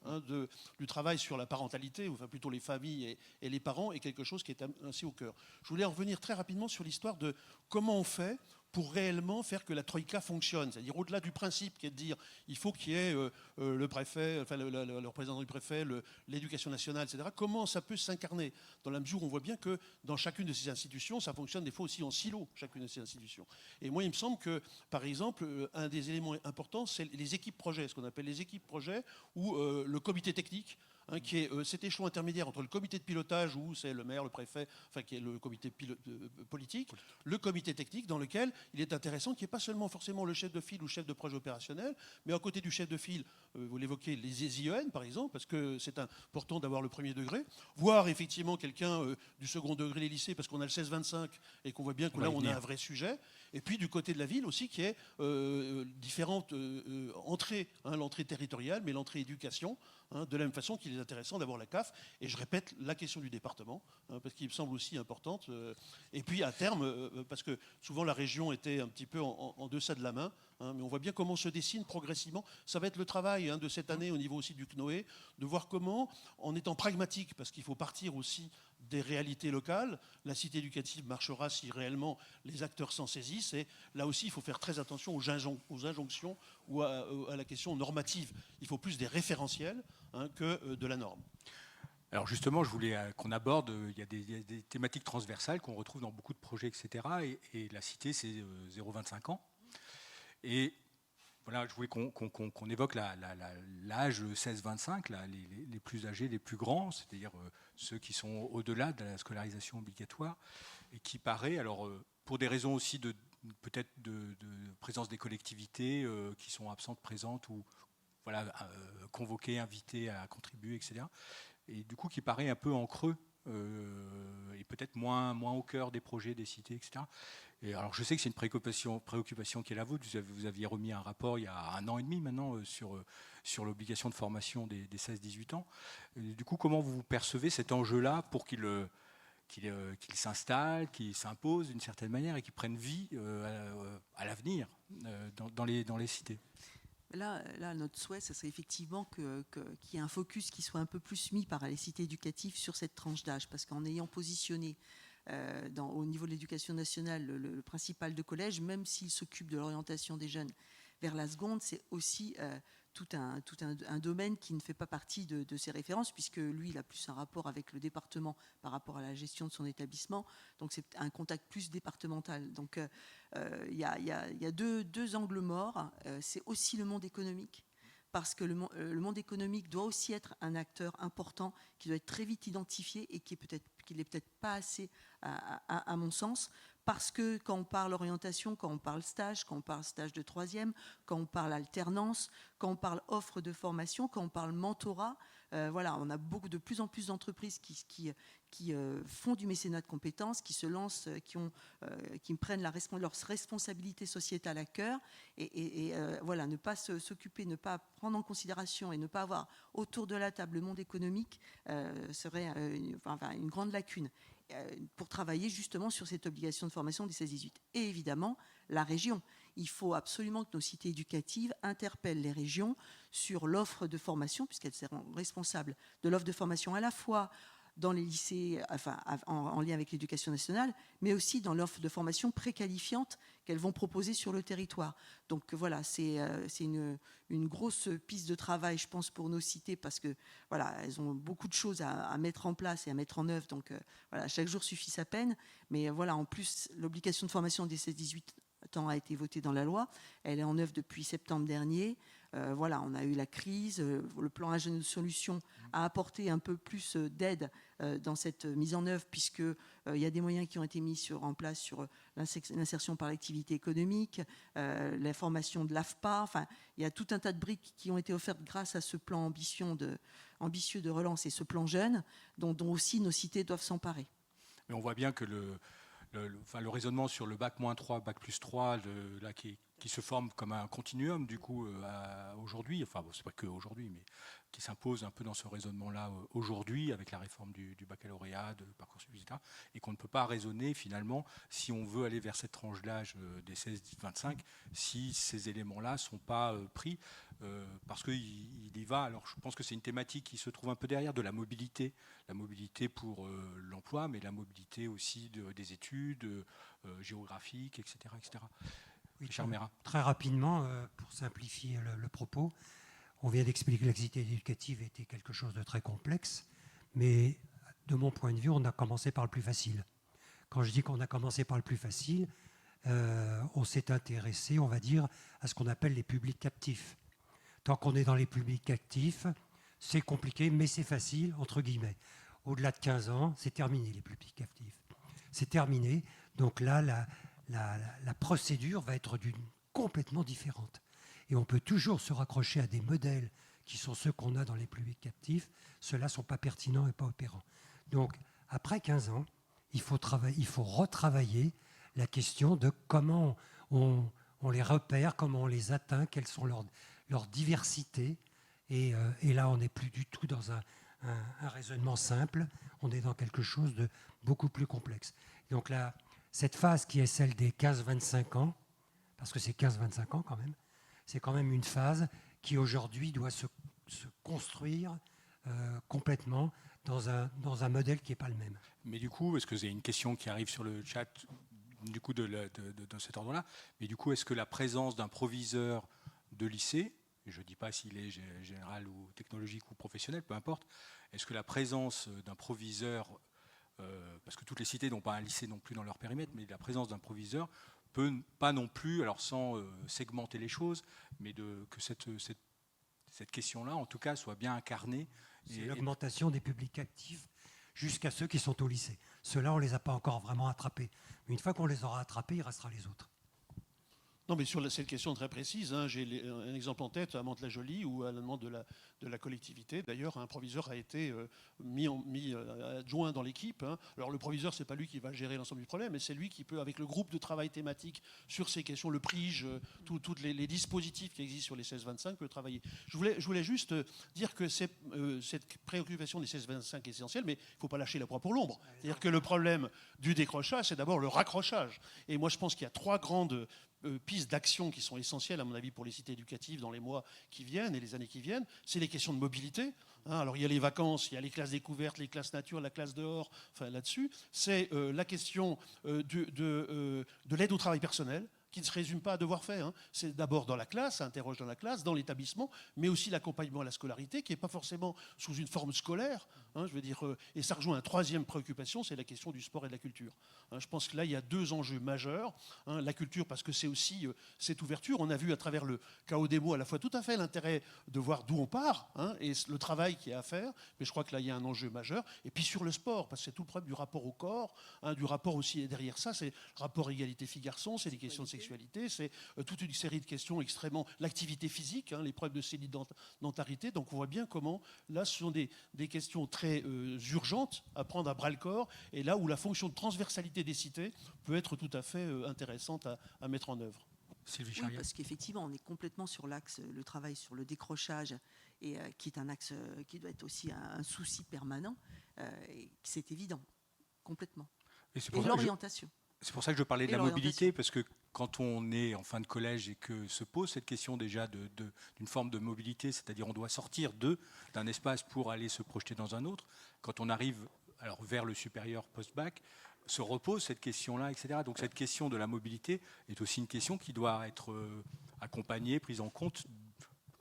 D: du travail sur la parentalité, ou enfin plutôt les familles et les parents, est quelque chose qui est ainsi au cœur. Je voulais en revenir très rapidement sur l'histoire de comment on fait pour réellement faire que la Troïka fonctionne. C'est-à-dire au-delà du principe qui est de dire il faut qu'il y ait le préfet, enfin le représentant du préfet, l'éducation nationale, etc. Comment ça peut s'incarner dans la mesure où on voit bien que dans chacune de ces institutions, ça fonctionne des fois aussi en silo, chacune de ces institutions. Et moi, il me semble que, par exemple, un des éléments importants, c'est les équipes projets, ce qu'on appelle les équipes projets, ou le comité technique, qui est cet échelon intermédiaire entre le comité de pilotage, où c'est le maire, le préfet, enfin qui est le comité politique, le comité technique, dans lequel il est intéressant qu'il n'y ait pas seulement forcément le chef de file ou chef de projet opérationnel, mais à côté du chef de file, vous l'évoquez, les IEN par exemple, parce que c'est important d'avoir le premier degré, voire effectivement quelqu'un du second degré, les lycées, parce qu'on a le 16-25 et qu'on voit bien que là on a un vrai sujet. Et puis du côté de la ville aussi, qui est différentes entrées, l'entrée territoriale, mais l'entrée éducation, de la même façon qu'il est intéressant d'avoir la CAF. Et je répète la question du département, parce qu'il me semble aussi importante. Et puis à terme, parce que souvent la région était un petit peu en deçà de la main, mais on voit bien comment se dessine progressivement. Ça va être le travail de cette année au niveau aussi du CNOE, de voir comment, en étant pragmatique, parce qu'il faut partir aussi des réalités locales, la cité éducative marchera si réellement les acteurs s'en saisissent. Et là aussi, il faut faire très attention aux injonctions ou à la question normative. Il faut plus des référentiels que de la norme.
A: Alors justement, je voulais qu'on aborde, il y a des thématiques transversales qu'on retrouve dans beaucoup de projets, etc. Et la cité, c'est 0,25 ans. Et voilà, je voulais qu'on évoque l'âge 16-25, les plus âgés, les plus grands, c'est-à-dire ceux qui sont au-delà de la scolarisation obligatoire, et qui paraît, alors pour des raisons aussi peut-être de présence des collectivités qui sont absentes, présentes, ou voilà, convoquées, invitées à contribuer, etc. Et du coup qui paraît un peu en creux, et peut-être moins au cœur des projets, des cités, etc. Et alors je sais que c'est une préoccupation qui est la vôtre. Vous aviez remis un rapport il y a 1 an et demi maintenant sur l'obligation de formation des 16-18 ans. Et du coup, comment vous percevez cet enjeu-là pour qu'il s'installe, qu'il s'impose d'une certaine manière et qu'il prenne vie à l'avenir dans les cités?
B: Là, notre souhait, ce serait effectivement qu'il y ait un focus qui soit un peu plus mis par les cités éducatives sur cette tranche d'âge, parce qu'en ayant positionné au niveau de l'éducation nationale le principal de collège, même s'il s'occupe de l'orientation des jeunes vers la seconde, c'est aussi tout un domaine qui ne fait pas partie de ses références, puisque lui, il a plus un rapport avec le département par rapport à la gestion de son établissement. Donc, c'est un contact plus départemental. Donc, il y a deux angles morts. C'est aussi le monde économique, parce que le monde économique doit aussi être un acteur important qui doit être très vite identifié et qui n'est peut-être pas assez, à mon sens, parce que quand on parle orientation, quand on parle stage de troisième, quand on parle alternance, quand on parle offre de formation, quand on parle mentorat, voilà, on a de plus en plus d'entreprises qui font du mécénat de compétences, qui se lancent, qui prennent leurs responsabilités sociétales à cœur, et voilà, ne pas s'occuper, ne pas prendre en considération et ne pas avoir autour de la table le monde économique serait une grande lacune pour travailler justement sur cette obligation de formation des 16-18. Et évidemment, la région. Il faut absolument que nos cités éducatives interpellent les régions sur l'offre de formation, puisqu'elles seront responsables de l'offre de formation à la fois dans les lycées, en lien avec l'éducation nationale, mais aussi dans l'offre de formation préqualifiante qu'elles vont proposer sur le territoire. Donc voilà, c'est une grosse piste de travail, je pense, pour nos cités, parce que voilà, elles ont beaucoup de choses à mettre en place et à mettre en œuvre. Donc voilà, chaque jour suffit sa peine. Mais voilà, en plus, l'obligation de formation des 16-18 ans a été votée dans la loi. Elle est en œuvre depuis septembre dernier. Voilà, on a eu la crise. Le plan Agenda de Solutions a apporté un peu plus d'aide dans cette mise en œuvre, puisqu'il y a des moyens qui ont été mis en place sur l'insertion par l'activité économique, la formation de l'AFPA. Enfin, il y a tout un tas de briques qui ont été offertes grâce à ce plan ambitieux de relance et ce plan jeune, dont aussi nos cités doivent s'emparer.
A: Mais on voit bien que le raisonnement sur le bac-3, bac+3, là, qui se forme comme un continuum, du coup, aujourd'hui, enfin, bon, c'est pas que aujourd'hui, mais qui s'impose un peu dans ce raisonnement-là aujourd'hui, avec la réforme du baccalauréat, de Parcoursup, etc., et qu'on ne peut pas raisonner, finalement, si on veut aller vers cette tranche d'âge des 16-25, si ces éléments-là ne sont pas pris, parce qu'il y va. Alors, je pense que c'est une thématique qui se trouve un peu derrière, de la mobilité pour l'emploi, mais la mobilité aussi des études géographiques, etc., etc.
C: Oui,
A: Cher Mera.
C: très rapidement, pour simplifier le propos, on vient d'expliquer que la cité éducative était quelque chose de très complexe, mais de mon point de vue, on a commencé par le plus facile. Quand je dis qu'on a commencé par le plus facile, on s'est intéressé, on va dire, à ce qu'on appelle les publics captifs. Tant qu'on est dans les publics captifs, c'est compliqué, mais c'est facile, entre guillemets. Au-delà de 15 ans, c'est terminé, les publics captifs. C'est terminé, donc là, la procédure va être complètement différente. Et on peut toujours se raccrocher à des modèles qui sont ceux qu'on a dans les publics captifs. Ceux-là ne sont pas pertinents et pas opérants. Donc, après 15 ans, il faut retravailler la question de comment on les repère, comment on les atteint, quelles sont leurs diversités. Et là, on n'est plus du tout dans un raisonnement simple. On est dans quelque chose de beaucoup plus complexe. Donc là, cette phase qui est celle des 15-25 ans, parce que c'est 15-25 ans quand même, c'est quand même une phase qui aujourd'hui doit se construire complètement dans un modèle qui n'est pas le même.
A: Mais du coup, est-ce que c'est une question qui arrive sur le chat du coup de cet ordre-là, mais du coup, est-ce que la présence d'un proviseur de lycée, et je ne dis pas s'il est général ou technologique ou professionnel, peu importe, est-ce que la présence d'un proviseur, parce que toutes les cités n'ont pas un lycée non plus dans leur périmètre, mais la présence d'un proviseur peut pas non plus, alors sans segmenter les choses, mais que cette question-là, en tout cas, soit bien incarnée.
C: C'est l'augmentation des publics actifs jusqu'à ceux qui sont au lycée. Ceux-là, on ne les a pas encore vraiment attrapés. Mais une fois qu'on les aura attrapés, il restera les autres.
D: Non, mais sur cette question très précise, hein, j'ai un exemple en tête à Mantes-la-Jolie où, à la demande de la collectivité, d'ailleurs, un proviseur a été mis adjoint dans l'équipe. Hein. Alors, le proviseur, c'est pas lui qui va gérer l'ensemble du problème, mais c'est lui qui peut, avec le groupe de travail thématique sur ces questions, le PRIGE, tous les dispositifs qui existent sur les 16-25, peut travailler. Je voulais juste dire que cette préoccupation des 16-25 est essentielle, mais il ne faut pas lâcher la proie pour l'ombre. C'est-à-dire que le problème du décrochage, c'est d'abord le raccrochage. Et moi, je pense qu'il y a trois grandes pistes d'action qui sont essentielles, à mon avis, pour les cités éducatives dans les mois qui viennent et les années qui viennent. C'est les questions de mobilité. Hein, alors, il y a les vacances, il y a les classes découvertes, les classes nature, la classe dehors, enfin là-dessus. C'est la question de l'aide au travail personnel, qui ne se résume pas à devoir faire. Hein. C'est d'abord dans la classe, ça interroge dans la classe, dans l'établissement, mais aussi l'accompagnement à la scolarité, qui n'est pas forcément sous une forme scolaire. Hein, je veux dire, et ça rejoint une troisième préoccupation, c'est la question du sport et de la culture. Hein, je pense que là, il y a deux enjeux majeurs. Hein, la culture, parce que c'est aussi cette ouverture. On a vu à travers le chaos des mots à la fois tout à fait l'intérêt de voir d'où on part, hein, et le travail qu'il y a à faire, mais je crois que là, il y a un enjeu majeur. Et puis sur le sport, parce que c'est tout le problème du rapport au corps, hein, du rapport aussi, et derrière ça, c'est le rapport égalité filles-garçons, c'est des questions de sexualité, c'est toute une série de questions extrêmement... L'activité physique, hein, les problèmes de sédentarité. Donc on voit bien comment, là, ce sont des questions très urgentes à prendre à bras-le-corps, et là où la fonction de transversalité des cités peut être tout à fait intéressante à mettre en œuvre.
A: Sylvie
B: Oui, parce qu'effectivement, on est complètement sur l'axe, le travail sur le décrochage, et qui est un axe qui doit être aussi un souci permanent. C'est évident, complètement. Et l'orientation.
A: C'est pour ça que je parlais de la mobilité, parce que quand on est en fin de collège et que se pose cette question déjà d'une forme de mobilité, c'est-à-dire on doit sortir d'un espace pour aller se projeter dans un autre, quand on arrive alors, vers le supérieur post-bac, se repose cette question-là, etc. Donc cette question de la mobilité est aussi une question qui doit être accompagnée, prise en compte,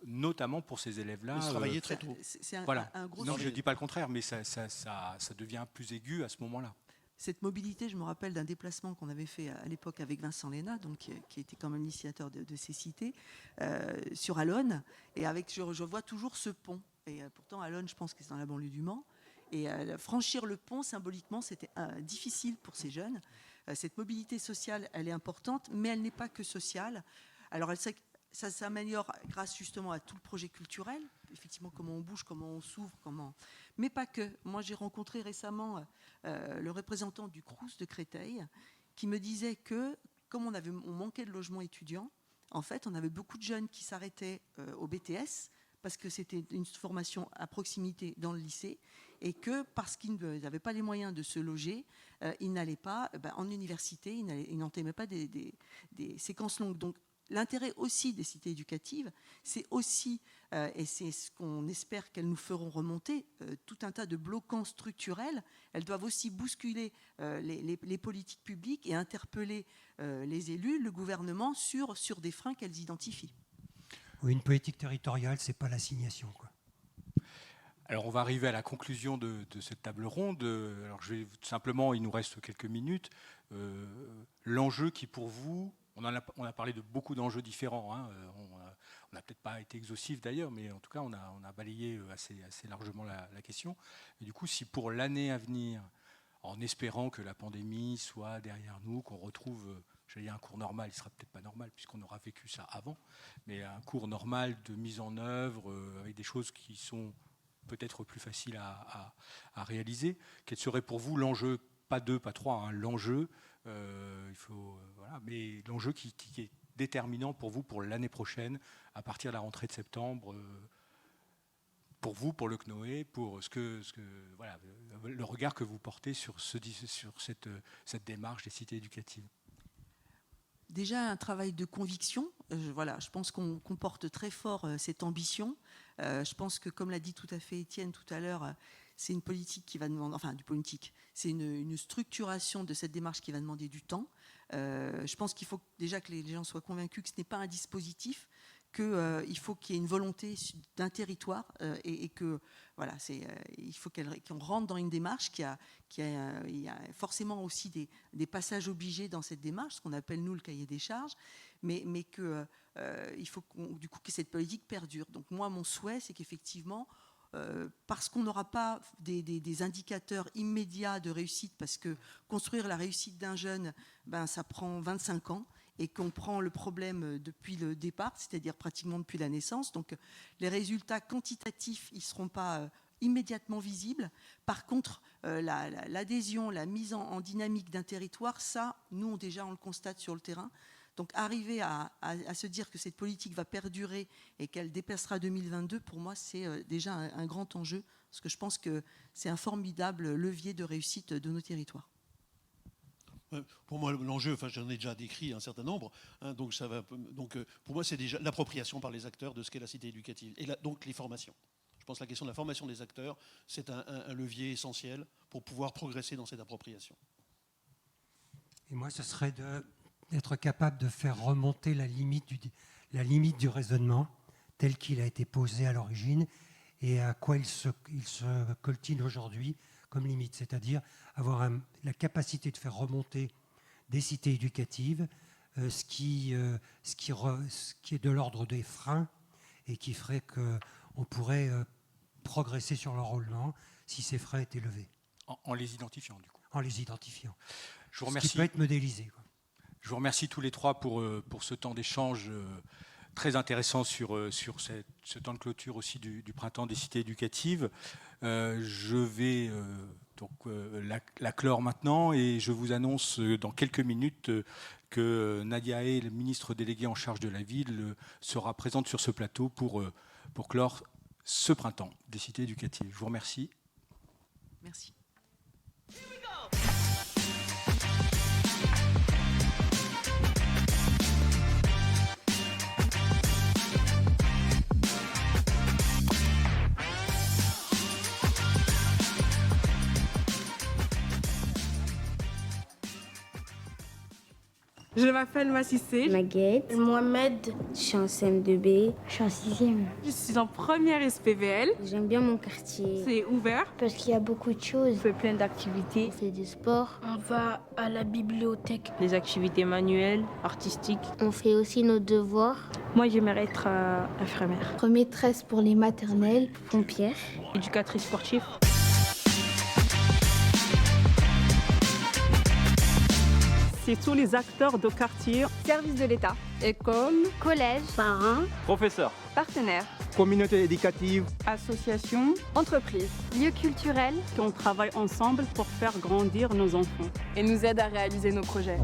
A: notamment pour ces élèves-là.
D: Travailler très tôt.
B: C'est
A: voilà.
B: un gros
A: non,
B: sujet.
A: je ne dis pas le contraire, mais ça devient plus aigu à ce moment-là.
B: Cette mobilité, je me rappelle d'un déplacement qu'on avait fait à l'époque avec Vincent Léna, donc, qui était quand même l'initiateur de ces cités, sur Allonne. Et je vois toujours ce pont. Et pourtant, Allonne, je pense que c'est dans la banlieue du Mans. Et franchir le pont, symboliquement, c'était difficile pour ces jeunes. Cette mobilité sociale, elle est importante, mais elle n'est pas que sociale. Alors, ça s'améliore grâce justement à tout le projet culturel, effectivement, comment on bouge, comment on s'ouvre, mais pas que. Moi, j'ai rencontré récemment le représentant du Crous de Créteil qui me disait que, comme on manquait de logements étudiants, en fait, on avait beaucoup de jeunes qui s'arrêtaient au BTS parce que c'était une formation à proximité dans le lycée, et que parce qu'ils n'avaient pas les moyens de se loger, ils n'allaient pas en université, ils n'entamaient pas des séquences longues. Donc, l'intérêt aussi des cités éducatives, c'est aussi, et c'est ce qu'on espère qu'elles nous feront remonter, tout un tas de bloquants structurels. Elles doivent aussi bousculer les politiques publiques et interpeller les élus, le gouvernement, sur des freins qu'elles identifient.
C: Oui, une politique territoriale, c'est pas l'assignation, quoi.
A: Alors, on va arriver à la conclusion de cette table ronde. Alors, je vais simplement, il nous reste quelques minutes. L'enjeu qui, pour vous, on a parlé de beaucoup d'enjeux différents. Hein. On n'a peut-être pas été exhaustif d'ailleurs, mais en tout cas, on a balayé assez largement la question. Et du coup, si pour l'année à venir, en espérant que la pandémie soit derrière nous, qu'on retrouve, j'allais dire un cours normal, il ne sera peut-être pas normal puisqu'on aura vécu ça avant, mais un cours normal de mise en œuvre avec des choses qui sont peut-être plus faciles à réaliser. Quel serait pour vous l'enjeu, pas 2, pas 3, hein, l'enjeu, voilà, mais l'enjeu qui est déterminant pour vous pour l'année prochaine, à partir de la rentrée de septembre, pour vous, pour le CNOE, pour voilà, le regard que vous portez sur cette démarche des cités éducatives.
B: Déjà, un travail de conviction. Je pense qu'on porte très fort cette ambition. Je pense que, comme l'a dit tout à fait Étienne tout à l'heure, c'est une politique qui va demander, c'est une structuration de cette démarche qui va demander du temps. Je pense qu'il faut déjà que les gens soient convaincus que ce n'est pas un dispositif, qu'il faut qu'il y ait une volonté d'un territoire et que voilà, il faut qu'on rentre dans une démarche il y a forcément aussi des passages obligés dans cette démarche, ce qu'on appelle nous le cahier des charges, mais il faut du coup que cette politique perdure. Donc moi, mon souhait, c'est qu'effectivement, parce qu'on n'aura pas des indicateurs immédiats de réussite, parce que construire la réussite d'un jeune, ça prend 25 ans, et qu'on prend le problème depuis le départ, c'est-à-dire pratiquement depuis la naissance. Donc les résultats quantitatifs, ils ne seront pas immédiatement visibles. Par contre, l'adhésion, la mise en dynamique d'un territoire, ça, nous, déjà, on le constate sur le terrain. Donc arriver à se dire que cette politique va perdurer et qu'elle dépassera 2022, pour moi, c'est déjà un grand enjeu, parce que je pense que c'est un formidable levier de réussite de nos territoires.
D: Pour moi, l'enjeu, j'en ai déjà décrit un certain nombre, hein, donc pour moi, c'est déjà l'appropriation par les acteurs de ce qu'est la cité éducative, et donc les formations. Je pense que la question de la formation des acteurs, c'est un levier essentiel pour pouvoir progresser dans cette appropriation.
C: Et moi, ce serait d'être capable de faire remonter la limite du raisonnement tel qu'il a été posé à l'origine et à quoi il se coltine aujourd'hui comme limite, c'est-à-dire avoir la capacité de faire remonter des cités éducatives ce qui est de l'ordre des freins et qui ferait qu'on pourrait progresser sur l'enrôlement si ces freins étaient levés.
A: En les identifiant, du coup.
C: En les identifiant.
A: Je vous remercie.
C: Ce qui peut être modélisé, quoi.
A: Je vous remercie tous les trois pour ce temps d'échange très intéressant sur ce temps de clôture aussi du printemps des cités éducatives. Je vais la clore maintenant et je vous annonce dans quelques minutes que Nadia Hay, le ministre délégué en charge de la ville, sera présente sur ce plateau pour clore ce printemps des cités éducatives. Je vous remercie.
B: Merci.
E: Je m'appelle Massissé.
F: Maguette.
G: Mohamed.
F: Je suis en CM2B.
G: Je suis en 6e.
E: Je suis en première SPVL.
F: J'aime bien mon quartier.
E: C'est ouvert.
G: Parce qu'il y a beaucoup de choses.
E: On fait plein d'activités.
F: On fait du sport.
G: On va à la bibliothèque.
E: Des activités manuelles, artistiques.
F: On fait aussi nos devoirs.
E: Moi, j'aimerais être infirmière.
G: Maîtresse pour les maternelles.
F: Pompière.
E: Éducatrice sportive.
H: c'est tous les acteurs de quartier,
E: services de l'État,
F: école, collège, parents,
I: professeurs,
E: partenaires,
I: communauté éducative,
H: associations,
E: entreprises,
F: lieux culturels,
H: qu'on travaille ensemble pour faire grandir nos enfants.
E: et nous aident à réaliser nos projets.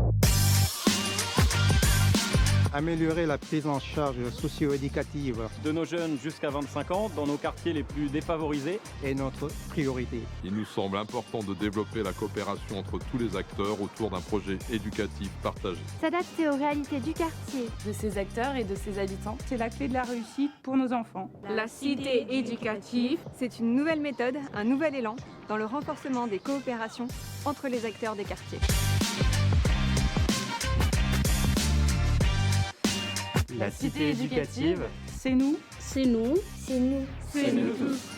I: améliorer la prise en charge socio-éducative
J: de nos jeunes jusqu'à 25 ans dans nos quartiers les plus défavorisés
I: est notre priorité.
K: Il nous semble important de développer la coopération entre tous les acteurs autour d'un projet éducatif partagé.
F: s'adapter aux réalités du quartier.
E: De ses acteurs et de ses habitants.
H: C'est la clé de la réussite pour nos enfants.
E: La cité éducative,
L: c'est une nouvelle méthode, un nouvel élan dans le renforcement des coopérations entre les acteurs des quartiers.
J: La cité éducative,
H: c'est nous.
F: C'est nous.
G: C'est nous.
E: c'est nous tous.